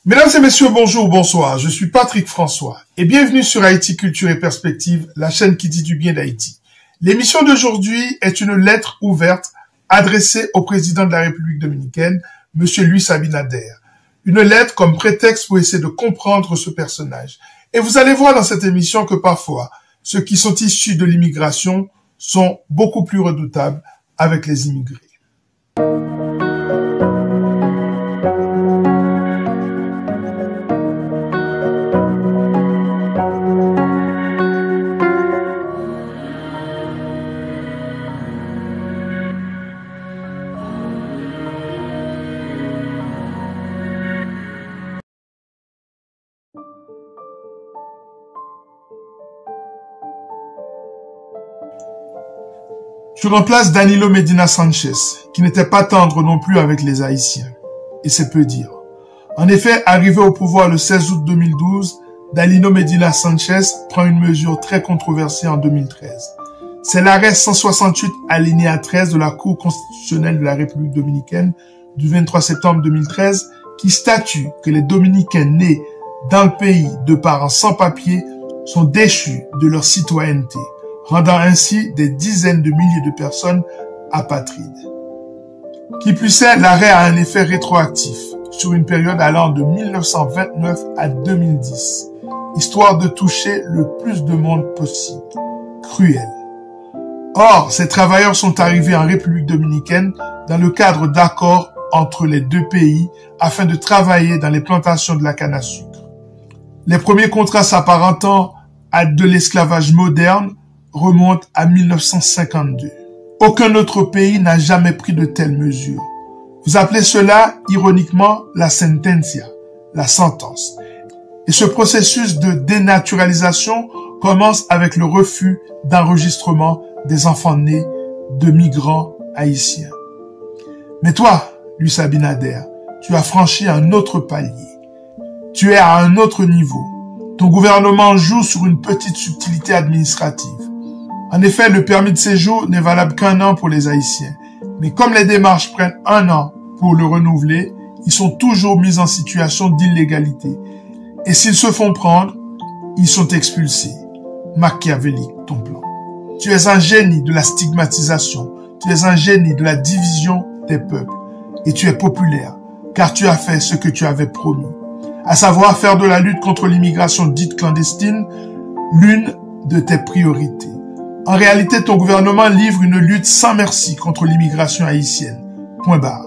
Mesdames et messieurs, bonjour, bonsoir. Je suis Patrick François et bienvenue sur Haïti Culture et Perspective, la chaîne qui dit du bien d'Haïti. L'émission d'aujourd'hui est une lettre ouverte adressée au président de la République dominicaine, Monsieur Luis Abinader. Une lettre comme prétexte pour essayer de comprendre ce personnage. Et vous allez voir dans cette émission que parfois, ceux qui sont issus de l'immigration sont beaucoup plus redoutables avec les immigrés. Je remplace Danilo Medina Sanchez, qui n'était pas tendre non plus avec les Haïtiens. Et c'est peu dire. En effet, arrivé au pouvoir le 16 août 2012, Danilo Medina Sanchez prend une mesure très controversée en 2013. C'est l'arrêt 168 alinéa 13 de la Cour constitutionnelle de la République dominicaine du 23 septembre 2013 qui statue que les Dominicains nés dans le pays de parents sans papier sont déchus de leur citoyenneté, rendant ainsi des dizaines de milliers de personnes apatrides. Qui plus est, l'arrêt a un effet rétroactif sur une période allant de 1929 à 2010, histoire de toucher le plus de monde possible. Cruel. Or, ces travailleurs sont arrivés en République dominicaine dans le cadre d'accords entre les deux pays afin de travailler dans les plantations de la canne à sucre. Les premiers contrats s'apparentant à de l'esclavage moderne remonte à 1952. Aucun autre pays n'a jamais pris de telles mesures. Vous appelez cela, ironiquement, la sentencia, la sentence. Et ce processus de dénaturalisation commence avec le refus d'enregistrement des enfants nés de migrants haïtiens. Mais toi, Luis Abinader, tu as franchi un autre palier. Tu es à un autre niveau. Ton gouvernement joue sur une petite subtilité administrative. En effet, le permis de séjour n'est valable qu'un an pour les Haïtiens. Mais comme les démarches prennent un an pour le renouveler, ils sont toujours mis en situation d'illégalité. Et s'ils se font prendre, ils sont expulsés. Machiavélique, ton plan. Tu es un génie de la stigmatisation. Tu es un génie de la division des peuples. Et tu es populaire, car tu as fait ce que tu avais promis. À savoir faire de la lutte contre l'immigration dite clandestine l'une de tes priorités. En réalité, ton gouvernement livre une lutte sans merci contre l'immigration haïtienne. Point barre.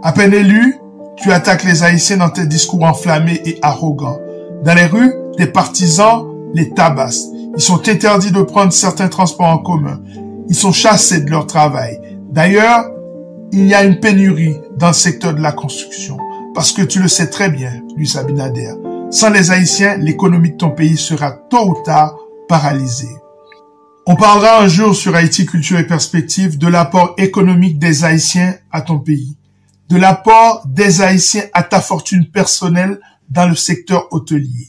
À peine élu, tu attaques les Haïtiens dans tes discours enflammés et arrogants. Dans les rues, tes partisans les tabassent. Ils sont interdits de prendre certains transports en commun. Ils sont chassés de leur travail. D'ailleurs, il y a une pénurie dans le secteur de la construction. Parce que tu le sais très bien, Luis Abinader. Sans les Haïtiens, l'économie de ton pays sera tôt ou tard paralysée. On parlera un jour sur Haïti Culture et Perspective de l'apport économique des Haïtiens à ton pays, de l'apport des Haïtiens à ta fortune personnelle dans le secteur hôtelier.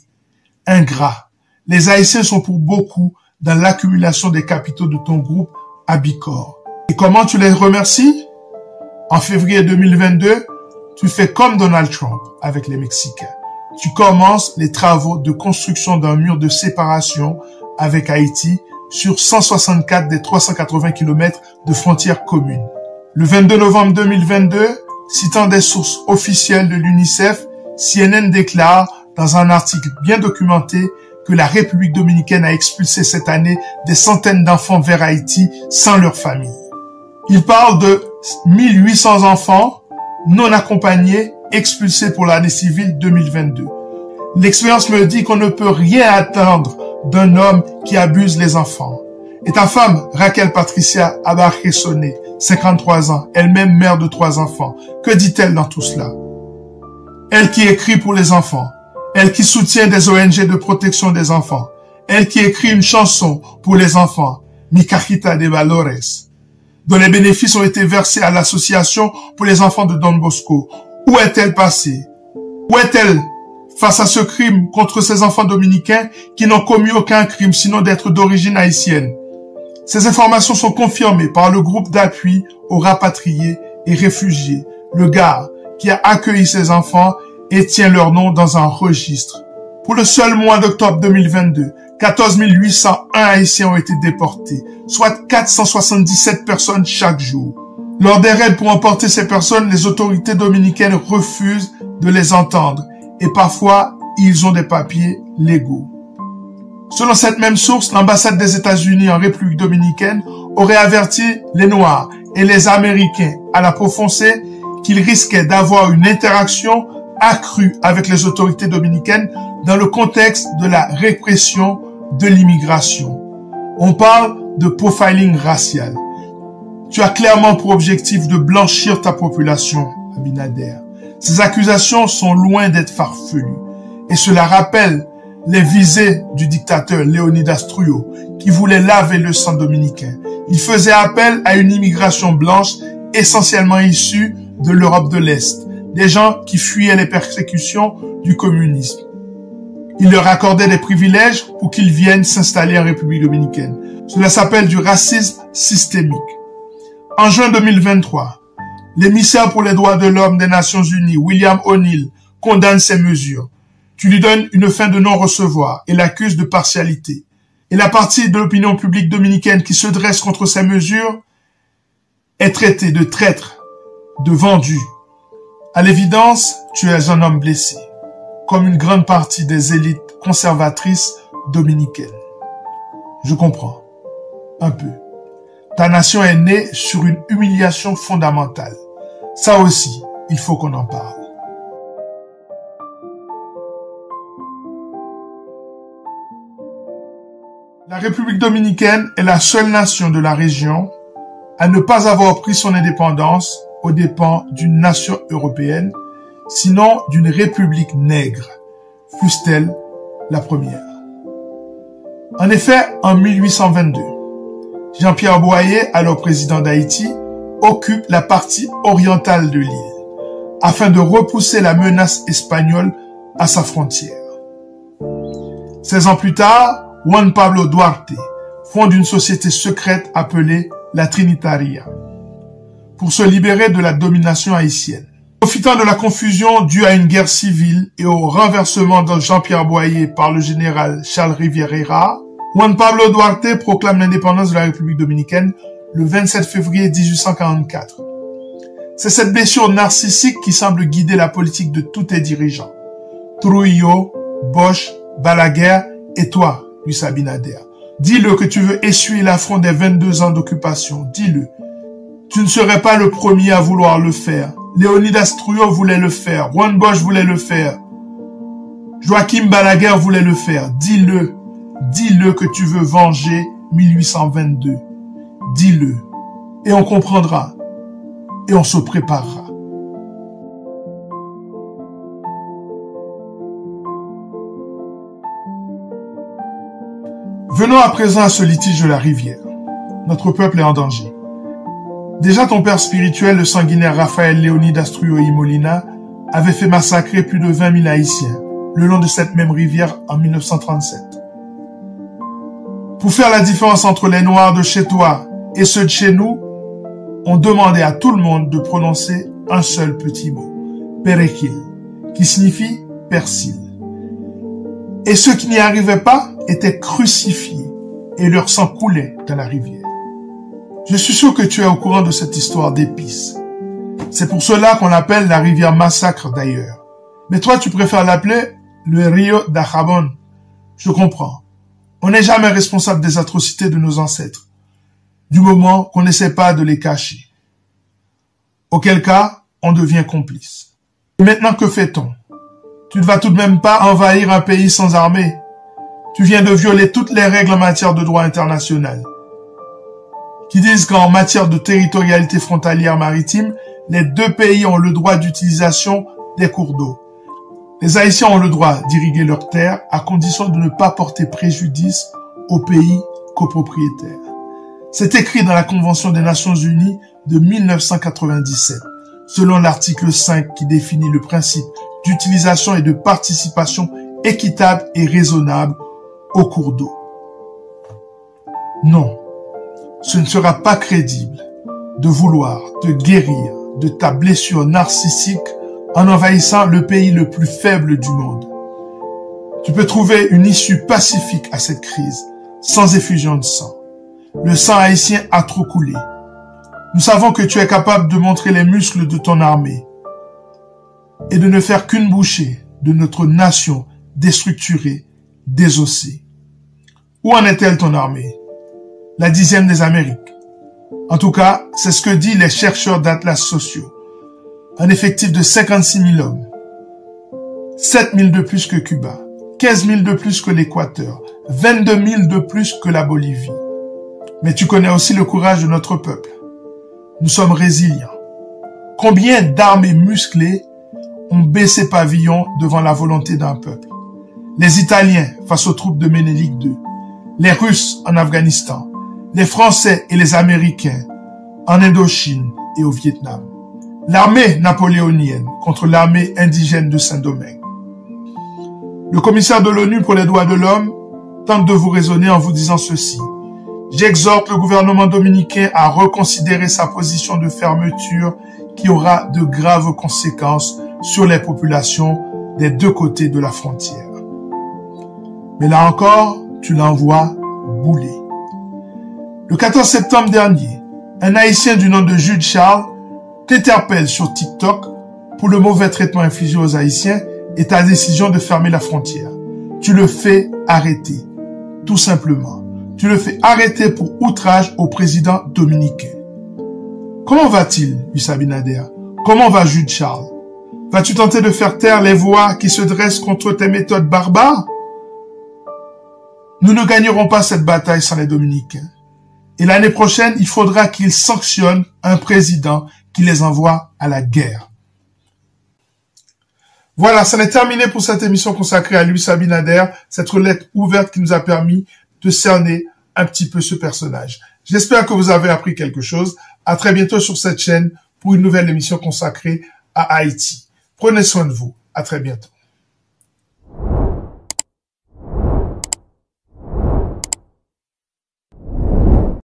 Ingrat. Les Haïtiens sont pour beaucoup dans l'accumulation des capitaux de ton groupe Abicor. Et comment tu les remercies? En février 2022, tu fais comme Donald Trump avec les Mexicains. Tu commences les travaux de construction d'un mur de séparation avec Haïti sur 164 des 380 km de frontières communes. Le 22 novembre 2022, citant des sources officielles de l'UNICEF, CNN déclare dans un article bien documenté que la République dominicaine a expulsé cette année des centaines d'enfants vers Haïti sans leur famille. Il parle de 1800 enfants non accompagnés expulsés pour l'année civile 2022. L'expérience me dit qu'on ne peut rien attendre d'un homme qui abuse les enfants. Et ta femme, Raquel Patricia Abarquesone, 53 ans, elle-même mère de 3 enfants, que dit-elle dans tout cela? Elle qui écrit pour les enfants, elle qui soutient des ONG de protection des enfants, elle qui écrit une chanson pour les enfants, Mi Cajita de Valores, dont les bénéfices ont été versés à l'association pour les enfants de Don Bosco. Où est-elle passée? Où est-elle face à ce crime contre ces enfants dominicains qui n'ont commis aucun crime sinon d'être d'origine haïtienne? Ces informations sont confirmées par le groupe d'appui aux rapatriés et réfugiés, le GAR, qui a accueilli ces enfants et tient leur nom dans un registre. Pour le seul mois d'octobre 2022, 14 801 Haïtiens ont été déportés, soit 477 personnes chaque jour. Lors des raids pour emporter ces personnes, les autorités dominicaines refusent de les entendre et parfois ils ont des papiers légaux. Selon cette même source, l'ambassade des États-Unis en République dominicaine aurait averti les Noirs et les Américains à la peau foncée qu'ils risquaient d'avoir une interaction accrue avec les autorités dominicaines dans le contexte de la répression de l'immigration. On parle de profiling racial. Tu as clairement pour objectif de blanchir ta population, Abinader. Ces accusations sont loin d'être farfelues. Et cela rappelle les visées du dictateur Léonidas Trujillo, qui voulait laver le sang dominicain. Il faisait appel à une immigration blanche essentiellement issue de l'Europe de l'Est, des gens qui fuyaient les persécutions du communisme. Il leur accordait des privilèges pour qu'ils viennent s'installer en République dominicaine. Cela s'appelle du racisme systémique. En juin 2023, l'émissaire pour les droits de l'homme des Nations Unies, William O'Neill, condamne ces mesures. Tu lui donnes une fin de non-recevoir et l'accuse de partialité. Et la partie de l'opinion publique dominicaine qui se dresse contre ces mesures est traitée de traître, de vendu. À l'évidence, tu es un homme blessé, comme une grande partie des élites conservatrices dominicaines. Je comprends, un peu. Ta nation est née sur une humiliation fondamentale. Ça aussi, il faut qu'on en parle. La République dominicaine est la seule nation de la région à ne pas avoir pris son indépendance aux dépens d'une nation européenne, sinon d'une république nègre, fût-elle la première. En effet, en 1822, Jean-Pierre Boyer, alors président d'Haïti, occupe la partie orientale de l'île, afin de repousser la menace espagnole à sa frontière. 16 ans plus tard, Juan Pablo Duarte fonde une société secrète appelée la Trinitaria pour se libérer de la domination haïtienne. Profitant de la confusion due à une guerre civile et au renversement de Jean-Pierre Boyer par le général Charles Rivera, Juan Pablo Duarte proclame l'indépendance de la République dominicaine le 27 février 1844. C'est cette blessure narcissique qui semble guider la politique de tous tes dirigeants. Trujillo, Bosch, Balaguer et toi, Luis Abinader. Dis-le que tu veux essuyer l'affront des 22 ans d'occupation. Dis-le. Tu ne serais pas le premier à vouloir le faire. Léonidas Trujillo voulait le faire. Juan Bosch voulait le faire. Joachim Balaguer voulait le faire. Dis-le. Dis-le que tu veux venger 1822. Dis-le. Et on comprendra. Et on se préparera. Venons à présent à ce litige de la rivière. Notre peuple est en danger. Déjà ton père spirituel, le sanguinaire Raphaël Léonidas Trujillo y Molina, avait fait massacrer plus de 20 000 Haïtiens le long de cette même rivière en 1937. Pour faire la différence entre les Noirs de chez toi et ceux de chez nous, on demandait à tout le monde de prononcer un seul petit mot, Perejil, qui signifie persil. Et ceux qui n'y arrivaient pas étaient crucifiés et leur sang coulait dans la rivière. Je suis sûr que tu es au courant de cette histoire d'épices. C'est pour cela qu'on l'appelle la rivière massacre d'ailleurs. Mais toi, tu préfères l'appeler le Rio d'Ajabón. Je comprends. On n'est jamais responsable des atrocités de nos ancêtres, du moment qu'on n'essaie pas de les cacher. Auquel cas, on devient complice. Et maintenant, que fait-on? Tu ne vas tout de même pas envahir un pays sans armée. Tu viens de violer toutes les règles en matière de droit international, qui disent qu'en matière de territorialité frontalière maritime, les deux pays ont le droit d'utilisation des cours d'eau. Les Haïtiens ont le droit d'irriguer leurs terres à condition de ne pas porter préjudice aux pays copropriétaires. C'est écrit dans la Convention des Nations Unies de 1997, selon l'article 5 qui définit le principe d'utilisation et de participation équitable et raisonnable aux cours d'eau. Non, ce ne sera pas crédible de vouloir te guérir de ta blessure narcissique en envahissant le pays le plus faible du monde. Tu peux trouver une issue pacifique à cette crise, sans effusion de sang. Le sang haïtien a trop coulé. Nous savons que tu es capable de montrer les muscles de ton armée et de ne faire qu'une bouchée de notre nation déstructurée, désossée. Où en est-elle ton armée? La 10e des Amériques. En tout cas, c'est ce que disent les chercheurs d'Atlas sociaux. Un effectif de 56 000 hommes. 7 000 de plus que Cuba. 15 000 de plus que l'Équateur. 22 000 de plus que la Bolivie. Mais tu connais aussi le courage de notre peuple. Nous sommes résilients. Combien d'armées musclées ont baissé pavillon devant la volonté d'un peuple? Les Italiens face aux troupes de Ménélique II. Les Russes en Afghanistan. Les Français et les Américains en Indochine et au Vietnam. L'armée napoléonienne contre l'armée indigène de Saint-Domingue. Le commissaire de l'ONU pour les droits de l'homme tente de vous raisonner en vous disant ceci. J'exhorte le gouvernement dominicain à reconsidérer sa position de fermeture qui aura de graves conséquences sur les populations des deux côtés de la frontière. Mais là encore, tu l'envoies bouler. Le 14 septembre dernier, un Haïtien du nom de Jude Charles t'interpelle sur TikTok pour le mauvais traitement infligé aux Haïtiens et ta décision de fermer la frontière. Tu le fais arrêter, tout simplement. Tu le fais arrêter pour outrage au président dominicain. Comment va-t-il, Luis Abinader? Comment va Jude Charles? Vas-tu tenter de faire taire les voix qui se dressent contre tes méthodes barbares? Nous ne gagnerons pas cette bataille sans les Dominicains. Et l'année prochaine, il faudra qu'ils sanctionnent un président qui les envoie à la guerre. Voilà, ça est terminé pour cette émission consacrée à Luis Abinader, cette lettre ouverte qui nous a permis de cerner un petit peu ce personnage. J'espère que vous avez appris quelque chose. À très bientôt sur cette chaîne pour une nouvelle émission consacrée à Haïti. Prenez soin de vous. À très bientôt.